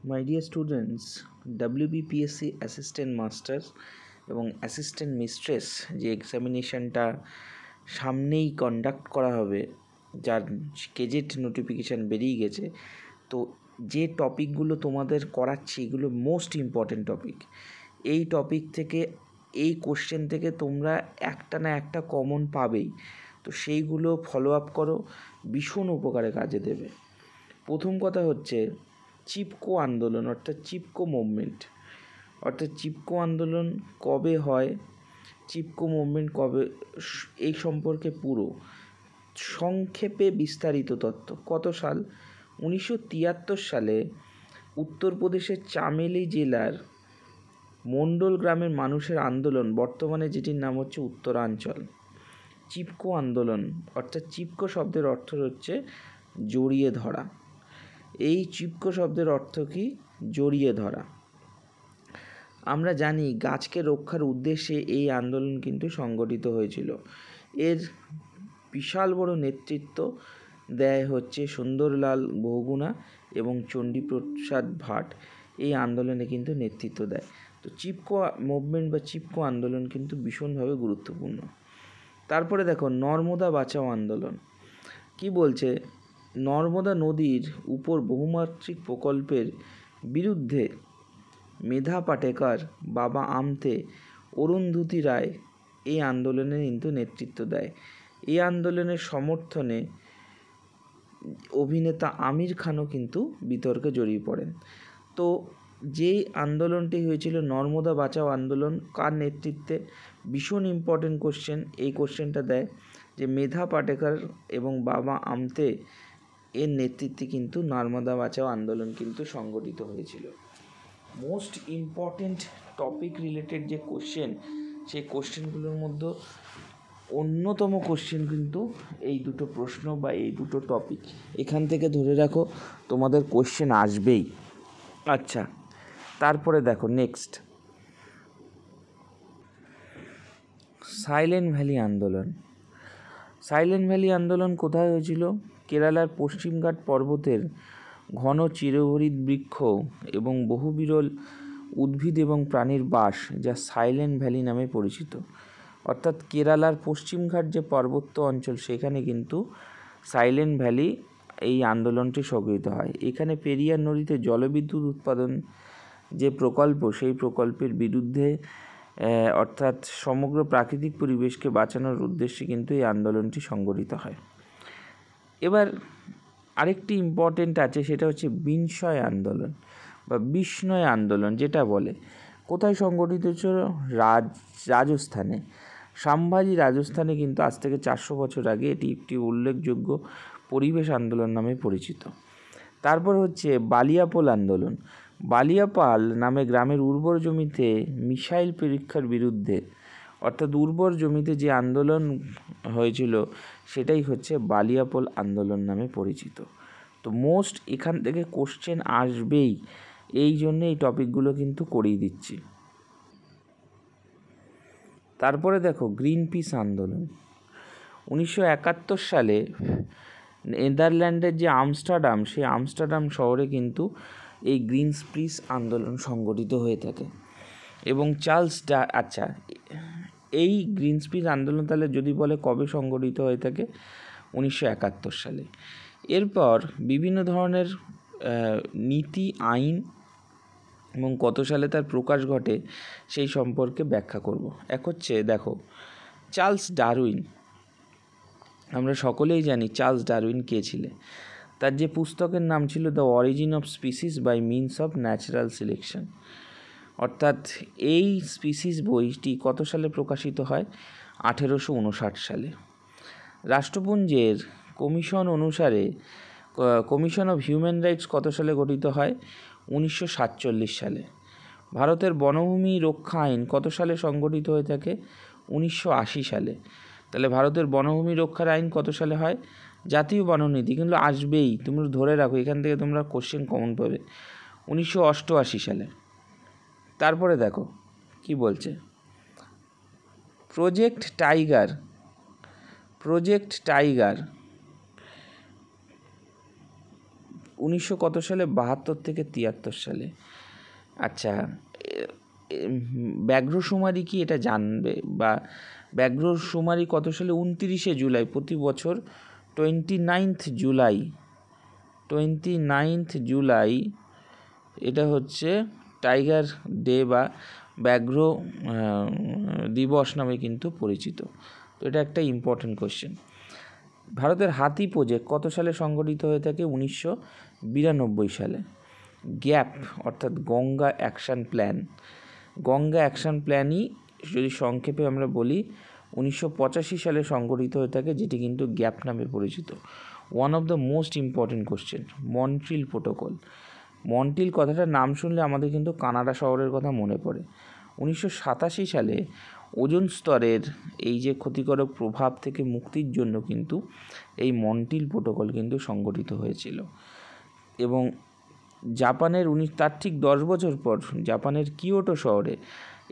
My dear students, WBPSC assistant master এবং assistant mistress যে এক্সামিনেশানটা সামনেই কন্ডাক্ট করা হবে, যার গেজেট নোটিফিকেশান বেরিয়ে গেছে, তো যে টপিকগুলো তোমাদের করাচ্ছি এগুলো মোস্ট ইম্পর্ট্যান্ট টপিক। এই টপিক থেকে, এই কোশ্চেন থেকে তোমরা একটা না একটা কমন পাবেই, তো সেইগুলো ফলো আপ করো, ভীষণ উপকারে কাজে দেবে। প্রথম কথা হচ্ছে চিপকো আন্দোলন, অর্থাৎ চিপকো মুভমেন্ট। অর্থাৎ চিপকো আন্দোলন কবে হয়, চিপকো মুভমেন্ট কবে, এই সম্পর্কে পুরো সংক্ষেপে বিস্তারিত তথ্য। কত সাল? 1973 সালে উত্তরপ্রদেশের চামেলি জেলার মণ্ডল গ্রামের মানুষের আন্দোলন, বর্তমানে যেটির নাম হচ্ছে উত্তরাঞ্চল। চিপকো আন্দোলন, অর্থাৎ চিপকো শব্দের অর্থ হচ্ছে জড়িয়ে ধরা। এই চিপকো শব্দের অর্থ কি? জড়িয়ে ধরা। আমরা জানি গাছকে রক্ষার উদ্দেশ্যে এই আন্দোলন কিন্তু সংগঠিত হয়েছিল। এর বিশাল বড় নেতৃত্ব দেয় হচ্ছে সুন্দরলাল বহুগুণা এবং চণ্ডীপ্রসাদ ভাট। এই আন্দোলনে কিন্তু নেতৃত্ব দেয়। তো চিপকো মুভমেন্ট বা চিপকো আন্দোলন কিন্তু ভীষণভাবে গুরুত্বপূর্ণ। তারপরে দেখো নর্মদা বাঁচাও আন্দোলন। কি বলছে? নর্মদা নদীর উপর বহুমাত্রিক প্রকল্পের বিরুদ্ধে মেধা পাটেকর, বাবা আমতে, অরুন্ধতী রায় এই আন্দোলনে কিন্তু নেতৃত্ব দেয়। এই আন্দোলনের সমর্থনে অভিনেতা আমির খানও কিন্তু বিতর্কে জড়িয়ে পড়েন। তো যেই আন্দোলনটি হয়েছিল নর্মদা বাঁচাও আন্দোলন, কার নেতৃত্বে? ভীষণ ইম্পর্টেন্ট কোশ্চেন। এই কোশ্চেনটা দেয় যে মেধা পাটেকর এবং বাবা আমতে এর নেতৃত্বে কিন্তু নর্মদা বাঁচাও আন্দোলন কিন্তু সংগঠিত হয়েছিল। মোস্ট ইম্পর্টেন্ট টপিক রিলেটেড যে কোশ্চেন, সেই কোশ্চেনগুলোর মধ্যে অন্যতম কোশ্চেন কিন্তু এই দুটো প্রশ্ন বা এই দুটো টপিক। এখান থেকে ধরে রাখো, তোমাদের কোশ্চেন আসবেই। আচ্ছা, তারপরে দেখো নেক্সট, সাইলেন্ট ভ্যালি আন্দোলন। সাইলেন্ট ভ্যালি আন্দোলন কোথায় হয়েছিল? কেরালার পশ্চিমঘাট পর্বতের ঘন চিরহরিৎ বৃক্ষ এবং বহু বিরল উদ্ভিদ এবং প্রাণীর বাস, যা সাইলেন্ট ভ্যালি নামে পরিচিত। অর্থাৎ কেরালার পশ্চিমঘাট যে পার্বত্য অঞ্চল, সেখানে কিন্তু সাইলেন্ট ভ্যালি এই আন্দোলনটি সংগঠিত হয়। এখানে পেরিয়ার নদীতে জলবিদ্যুৎ উৎপাদন যে প্রকল্প, সেই প্রকল্পের বিরুদ্ধে অর্থাৎ সমগ্র প্রাকৃতিক পরিবেশকে বাঁচানোর উদ্দেশ্যে কিন্তু এই আন্দোলনটি সংগঠিত হয়। এবার আরেকটি ইম্পর্টেন্ট আছে, সেটা হচ্ছে বিনশয় আন্দোলন বা বিষ্ণয় আন্দোলন যেটা বলে। কোথায় সংগঠিত হয়েছিল? রাজস্থানে। সাম্ভাজি রাজস্থানে কিন্তু আজ থেকে 400 বছর আগে এটি একটি উল্লেখযোগ্য পরিবেশ আন্দোলন নামে পরিচিত। তারপর হচ্ছে বালিয়াপোল আন্দোলন। বালিয়াপাল নামে গ্রামের উর্বর জমিতে মিসাইল পরীক্ষার বিরুদ্ধে, অর্থাৎ উর্বর জমিতে যে আন্দোলন হয়েছিল সেটাই হচ্ছে বালিয়াপোল আন্দোলন নামে পরিচিত। তো মোস্ট এখান থেকে কোশ্চেন আসবেই, এই জন্যে এই টপিকগুলো কিন্তু করিয়ে দিচ্ছি। তারপরে দেখো গ্রিন পিস আন্দোলন। 1971 সালে নেদারল্যান্ডের যে আমস্টারডাম, সেই আমস্টারডাম শহরে কিন্তু এই গ্রিন পিস আন্দোলন সংগঠিত হয়ে থাকে এবং আচ্ছা, এই গ্রিন পিস আন্দোলন তাহলে যদি বলে কবে সংগঠিত হয়ে থাকে? 1971 সালে। এরপর বিভিন্ন ধরনের নীতি, আইন এবং কত সালে তার প্রকাশ ঘটে সেই সম্পর্কে ব্যাখ্যা করব। এক হচ্ছে দেখো চার্লস ডারউইন। আমরা সকলেই জানি চার্লস ডারউইন কে ছিলেন। তার যে পুস্তকের নাম ছিল the origin of species by means of natural selection. অর্থাৎ এই স্পিসিস বইটি কত সালে প্রকাশিত হয়? 1859 সালে। রাষ্ট্রপুঞ্জের কমিশন অনুসারে কমিশন অফ হিউম্যান রাইটস কত সালে গঠিত হয়? 1947 সালে। ভারতের বনভূমি রক্ষা আইন কত সালে সংগঠিত হয়ে থাকে? 1980 সালে। তাহলে ভারতের বনভূমি রক্ষার আইন কত সালে হয়? জাতীয় বননীতি কিন্তু আসবেই, তুমি ধরে রাখো, এখান থেকে তোমরা কোশ্চেন কমন পাবে। 1988 সালে। তারপরে দেখো কি বলছে, প্রজেক্ট টাইগার 1900 কত সালে? 72 থেকে 73 সালে। আচ্ছা, ব্যাঘ্রশুমারি কি এটা জানবে? বা ব্যাঘ্রশুমারি কত সালে? 29শে জুলাই, প্রতি বছর 29th জুলাই এটা হচ্ছে টাইগার ডে বা ব্যাঘ্র দিবস নামে কিন্তু পরিচিত। তো এটা একটা ইম্পর্টেন্ট কোশ্চেন। ভারতের হাতি প্রজেক্ট কত সালে সংগঠিত হয়ে থাকে? 1992 সালে। গ্যাপ অর্থাৎ গঙ্গা অ্যাকশন প্ল্যানই যদি সংক্ষেপে আমরা বলি 1985 সালে সংগঠিত হয়ে থাকে, যেটি কিন্তু গ্যাপ নামে পরিচিত। One of the most important question, Montreal protocol. Montreal কথাটার নাম শুনলে আমাদের কিন্তু কানাডা শহরের কথা মনে পড়ে। 1987 সালে ওজোন স্তরের এই যে ক্ষতিকারক প্রভাব থেকে মুক্তির জন্য কিন্তু এই মন্ট্রিল প্রোটোকল কিন্তু সংগঠিত হয়েছিল। এবং জাপানের তার ঠিক 10 বছর পর জাপানের কিয়োটো শহরে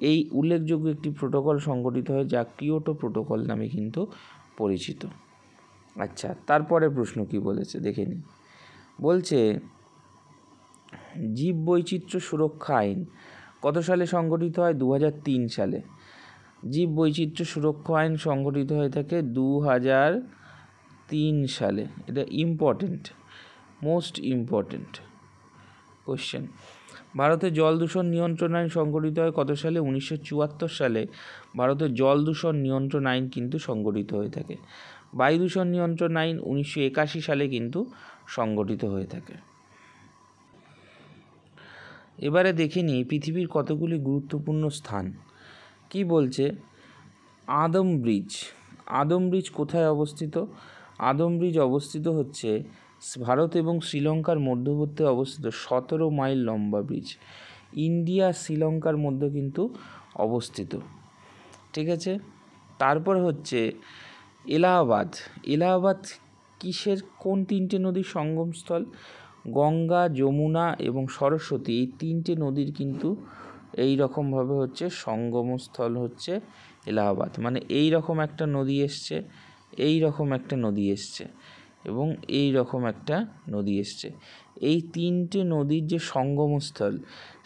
এই উল্লেখযোগ্য একটি প্রোটোকল সংগঠিত হয়, যা কিয়োটো প্রোটোকল নামে কিন্তু পরিচিত। আচ্ছা, তারপরে প্রশ্ন কি বলেছে দেখে নিই। বলছে জীববৈচিত্র্য সুরক্ষা আইন কত সালে সংগঠিত হয়? 2003 সালে। জীববৈচিত্র্য সুরক্ষা আইন সংগঠিত হয়ে থাকে 2003 সালে। এটা ইম্পর্টেন্ট, মোস্ট ইম্পর্টেন্ট কোশ্চেন। ভারতের জল দূষণ নিয়ন্ত্রণ আইন সংগঠিত হয় কত সালে? 1974 সালে ভারতের জল দূষণ নিয়ন্ত্রণ আইন কিন্তু সংগঠিত হয়ে থাকে। বায়ু দূষণ নিয়ন্ত্রণ আইন 1981 সালে কিন্তু সংগঠিত হয়ে থাকে। এবারে দেখে নিই পৃথিবীর কতগুলি গুরুত্বপূর্ণ স্থান। কি বলছে? আদম ব্রিজ কোথায় অবস্থিত? আদম ব্রিজ অবস্থিত হচ্ছে ভারত এবং শ্রীলঙ্কার মধ্যবর্তী অবস্থিত 17 মাইল লম্বা ব্রিজ। ইন্ডিয়া শ্রীলঙ্কার মধ্যে কিন্তু অবস্থিত। ঠিক আছে, তারপর হচ্ছে এলাহাবাদ কিসের, কোন 3টে নদীর সঙ্গমস্থল? গঙ্গা, যমুনা এবং সরস্বতী, এই 3টে নদীর কিন্তু এই রকমভাবে হচ্ছে সঙ্গমস্থল হচ্ছে এলাহাবাদ। মানে এই রকম একটা নদী এসছে, এই রকম একটা নদী এসছে এবং এই রকম একটা নদী এসছে। এই 3টে নদীর যে সঙ্গমস্থল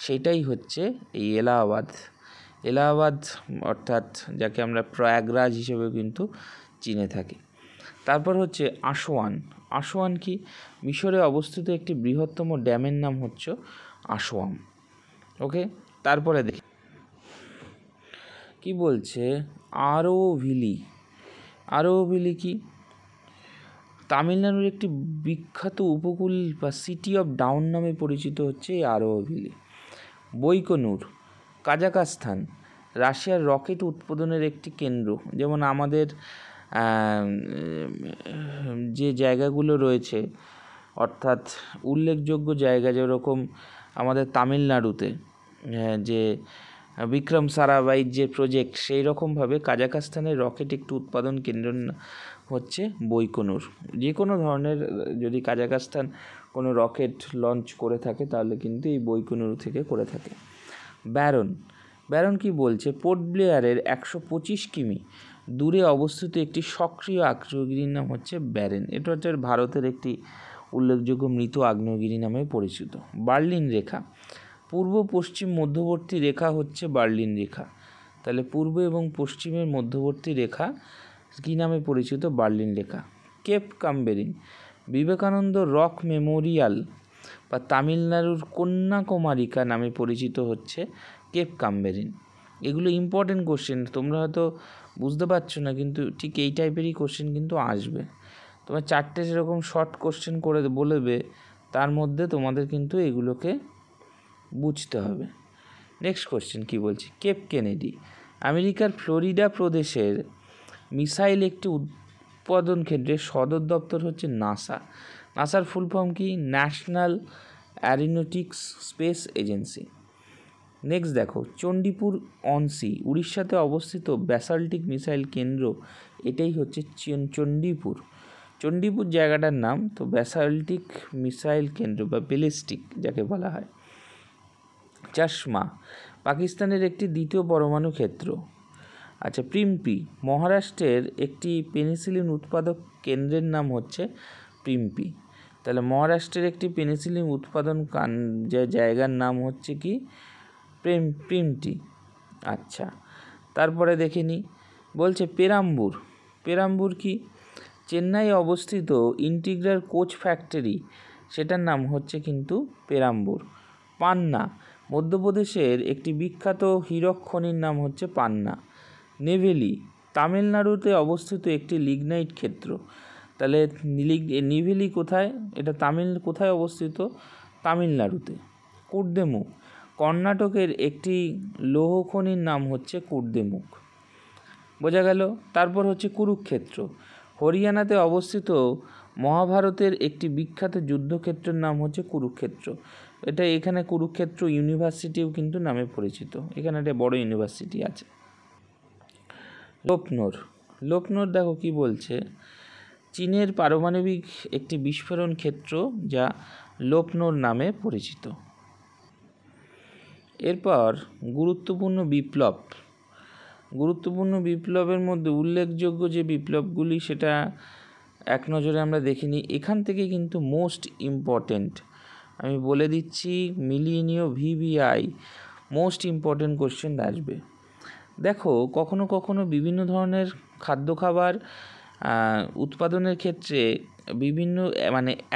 সেটাই হচ্ছে এই এলাহাবাদ অর্থাৎ যাকে আমরা প্রয়াগরাজ হিসেবে কিন্তু চিনে থাকি। তারপর হচ্ছে আসোয়ান কি? মিশরে অবস্থিত একটি বৃহত্তম ড্যামের নাম হচ্ছে আসোয়াম। ওকে, তারপরে দেখি কি বলছে। আরোভিলি কি? তামিলনাড়ুর একটি বিখ্যাত উপকূল বা সিটি অফ ডাউন নামে পরিচিত হচ্ছে এই আরোভিলি। বৈকনুর কাজাখস্তান, রাশিয়ার রকেট উৎপাদনের একটি কেন্দ্র। যেমন আমাদের যে জায়গাগুলো রয়েছে অর্থাৎ উল্লেখযোগ্য জায়গা, যেরকম আমাদের তামিলনাড়ুতে যে বিক্রম সারাভাইয়ের যে প্রজেক্ট, সেই রকমভাবে কাজাখস্তানের রকেট একটি উৎপাদন কেন্দ্র হচ্ছে বৈকনুর। যে কোনো ধরনের যদি কাজাখস্তান কোনো রকেট লঞ্চ করে থাকে তাহলে কিন্তু এই বৈকনুর থেকে করে থাকে। ব্যারন কি বলছে? পোর্ট ব্লেয়ারের 125 কিমি দূরে অবস্থিত একটি সক্রিয় আগ্নেয়গিরির নাম হচ্ছে ব্যারেন। এটা হচ্ছে ভারতের একটি উল্লেখযোগ্য মৃত আগ্নেয়গিরি নামে পরিচিত। বার্লিন রেখা, পূর্ব পশ্চিম মধ্যবর্তী রেখা হচ্ছে বার্লিন রেখা। তাহলে পূর্ব এবং পশ্চিমের মধ্যবর্তী রেখা কী নামে পরিচিত? বার্লিন রেখা। কেপ কাম্বেরিন, বিবেকানন্দ রক মেমোরিয়াল বা তামিলনাড়ুর কন্যাকুমারিকা নামে পরিচিত হচ্ছে কেপ কাম্বেরিন। এগুলো ইম্পর্টেন্ট কোশ্চেন, তোমরা হয়তো বুঝতে পারছো না, কিন্তু ঠিক এই টাইপেরই কোশ্চেন কিন্তু আসবে। তোমার 4টে সেরকম শর্ট কোশ্চেন করে বলবে, তার মধ্যে তোমাদের কিন্তু এগুলোকে বুঝতে হবে। নেক্সট কোশ্চেন কি বলছি? কেপ কেনেডি, আমেরিকার ফ্লোরিডা প্রদেশের মিসাইল একটি উৎপাদন কেন্দ্রের সদর দপ্তর হচ্ছে নাসার ফুল ফর্ম কি? National Aeronautics space agency. Next দেখো, চণ্ডীপুর অন সি, উড়িষ্যাতে অবস্থিত ব্যাসাল্টিক মিসাইল কেন্দ্র, এটাই হচ্ছে চণ্ডীপুর জায়গাটার নাম। তো ব্যাসাল্টিক মিসাইল কেন্দ্র বা ব্যালিস্টিক যাকে বলা হয়। চশমা, পাকিস্তানের একটি দ্বিতীয় পরমাণু ক্ষেত্র। আচ্ছা, প্রিম্পি, মহারাষ্ট্রের একটি পেনিসিলিন উৎপাদক কেন্দ্রের নাম হচ্ছে প্রিম্পি। তাহলে মহারাষ্ট্রের একটি পেনিসিলিন উৎপাদন যে জায়গার নাম হচ্ছে কি প্রিমটি। আচ্ছা, তারপরে দেখে নিই, বলছে পেরাম্বুর। পেরাম্বুর কি? চেন্নাই অবস্থিত ইন্টিগ্রাল কোচ ফ্যাক্টরি, সেটার নাম হচ্ছে কিন্তু পেরাম্বুর। পান্না, মধ্যপ্রদেশের একটি বিখ্যাত হীরক খনির নাম হচ্ছে পান্না। নেভেলি, তামিলনাড়ুতে অবস্থিত একটি লিগনাইট ক্ষেত্র। তাহলে নেভেলি কোথায়? এটা কোথায় অবস্থিত? তামিলনাড়ুতে। কুর্দেমুখ, কর্ণাটকের একটি লৌহ খনির নাম হচ্ছে কুর্দেমুখ। বোঝা গেল? তারপর হচ্ছে কুরুক্ষেত্র, হরিয়ানাতে অবস্থিত মহাভারতের একটি বিখ্যাত যুদ্ধক্ষেত্রের নাম হচ্ছে কুরুক্ষেত্র। এখানে কুরুক্ষেত্র ইউনিভার্সিটিও কিন্তু নামে পরিচিত, এখানে একটা বড় ইউনিভার্সিটি আছে। লোপনোর দেখো কি বলছে, চীনের পারমাণবিক একটি বিস্ফোরণ ক্ষেত্র যা লোপনোর নামে পরিচিত। এরপর গুরুত্বপূর্ণ বিপ্লবের মধ্যে উল্লেখযোগ্য যে বিপ্লবগুলি সেটা এক নজরে আমরা দেখিনি। এখান থেকে কিন্তু মোস্ট ইম্পর্টেন্ট আমি বলে দিচ্ছি, মিলিনিয় ভিভিআই মোস্ট ইম্পর্টেন্ট কোশ্চেন আসবে। দেখো, কখনো কখনো বিভিন্ন ধরনের খাবার উৎপাদনের ক্ষেত্রে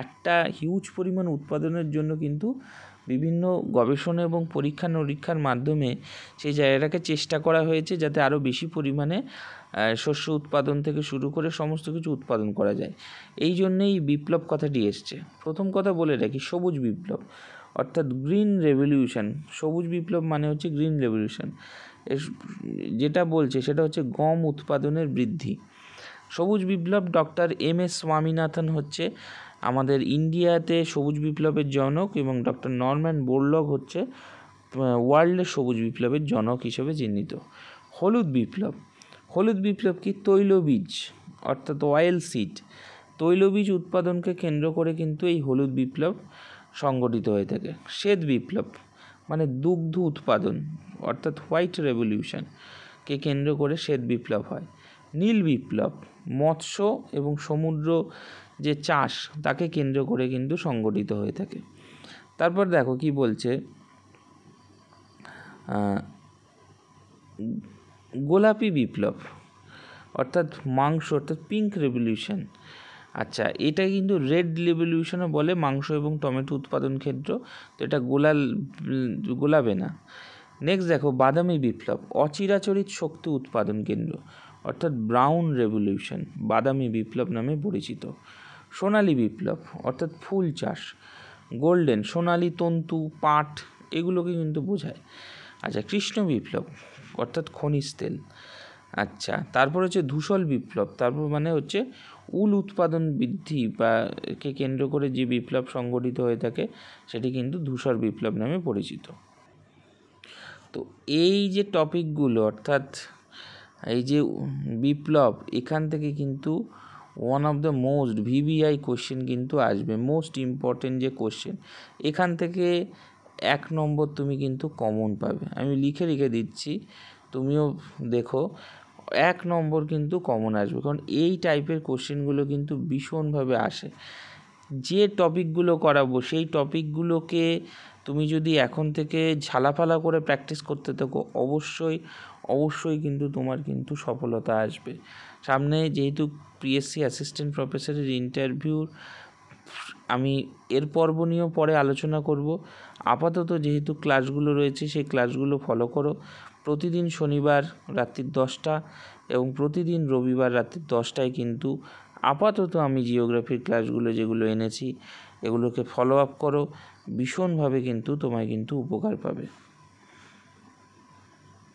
একটা হিউজ পরিমাণ উৎপাদনের জন্য কিন্তু বিভিন্ন গবেষণা এবং পরীক্ষা নিরীক্ষার মাধ্যমে সেই জায়গাটাকে চেষ্টা করা হয়েছে যাতে আরও বেশি পরিমাণে শস্য উৎপাদন থেকে শুরু করে সমস্ত কিছু উৎপাদন করা যায়। এই জন্যেই বিপ্লব কথাটি এসছে। প্রথম কথা বলে রাখি, সবুজ বিপ্লব অর্থাৎ গ্রিন রেভলিউশন। সবুজ বিপ্লব মানে হচ্ছে গ্রিন রেভলিউশন। যেটা বলছে সেটা হচ্ছে গম উৎপাদনের বৃদ্ধি। সবুজ বিপ্লব ডক্টর এম.এস. স্বামীনাথন হচ্ছে আমাদের ইন্ডিয়াতে সবুজ বিপ্লবের জনক, এবং ডক্টর নরম্যান বোরলগ হচ্ছে ওয়ার্ল্ডের সবুজ বিপ্লবের জনক হিসেবে চিহ্নিত। হলুদ বিপ্লব কি? তৈলবীজ অর্থাৎ অয়েল সিড, তৈলবীজ উৎপাদনকে কেন্দ্র করে কিন্তু এই হলুদ বিপ্লব সংগঠিত হয়ে থাকে। শ্বেত বিপ্লব মানে দুগ্ধ উৎপাদন অর্থাৎ হোয়াইট রেভলিউশনকে কেন্দ্র করে শ্বেত বিপ্লব হয়। নীল বিপ্লব মৎস্য এবং সমুদ্র যে চাষ তাকে কেন্দ্র করে কিন্তু সংগঠিত হয়ে থাকে। তারপর দেখো কি বলছে, গোলাপি বিপ্লব অর্থাৎ মাংস অর্থাৎ পিঙ্ক রেভলিউশন। আচ্ছা, এটা কিন্তু রেড রেভলিউশনও বলে, মাংস এবং টমেটো উৎপাদন ক্ষেত্র, তো এটা গোলাবে না। নেক্সট দেখো, বাদামি বিপ্লব অচিরাচরিত শক্তি উৎপাদন কেন্দ্র অর্থাৎ ব্রাউন রেভলিউশন, বাদামি বিপ্লব নামে পরিচিত। সোনালী বিপ্লব অর্থাৎ ফুল চাষ, গোল্ডেন, সোনালী তন্তু, পাট এগুলোকে কিন্তু বোঝায়। আচ্ছা, কৃষ্ণ বিপ্লব অর্থাৎ খনিজ তেল। আচ্ছা, তারপর হচ্ছে ধূসর বিপ্লব, তারপর মানে হচ্ছে উল উৎপাদন বৃদ্ধি বা কে কেন্দ্র করে যে বিপ্লব সংগঠিত হয়ে থাকে সেটি কিন্তু ধূসর বিপ্লব নামে পরিচিত। তো এই যে টপিকগুলো অর্থাৎ এই যে বিপ্লব, এখান থেকে কিন্তু one of the most VVI question কিন্তু আসবে, মোস্ট ইম্পর্টেন্ট যে কোশ্চেন, এখান থেকে 1 নম্বর তুমি কিন্তু কমন পাবে। আমি লিখে দিচ্ছি, তুমিও দেখো 1 নম্বর কিন্তু কমন আসবে, কারণ এই টাইপের কোশ্চেনগুলো কিন্তু ভীষণভাবে আসে। যে টপিকগুলো করাবো সেই টপিকগুলোকে তুমি যদি এখন থেকে ঝালাফালা করে প্র্যাকটিস করতে থাকো, অবশ্যই কিন্তু তোমার কিন্তু সফলতা আসবে। সামনে যেহেতু পিএসসি অ্যাসিস্ট্যান্ট প্রফেসরের ইন্টারভিউর আমি এর পর্ব নিয়েও পরে আলোচনা করব। আপাতত যেহেতু ক্লাসগুলো রয়েছে সেই ক্লাসগুলো ফলো করো। প্রতিদিন শনিবার রাত্রি 10টা এবং প্রতিদিন রবিবার রাত্রি 10টায় কিন্তু আপাতত আমি জিওগ্রাফির ক্লাসগুলো যেগুলো এনেছি এগুলোকে ফলো আপ করো, ভীষণভাবে কিন্তু তোমায় কিন্তু উপকার পাবে।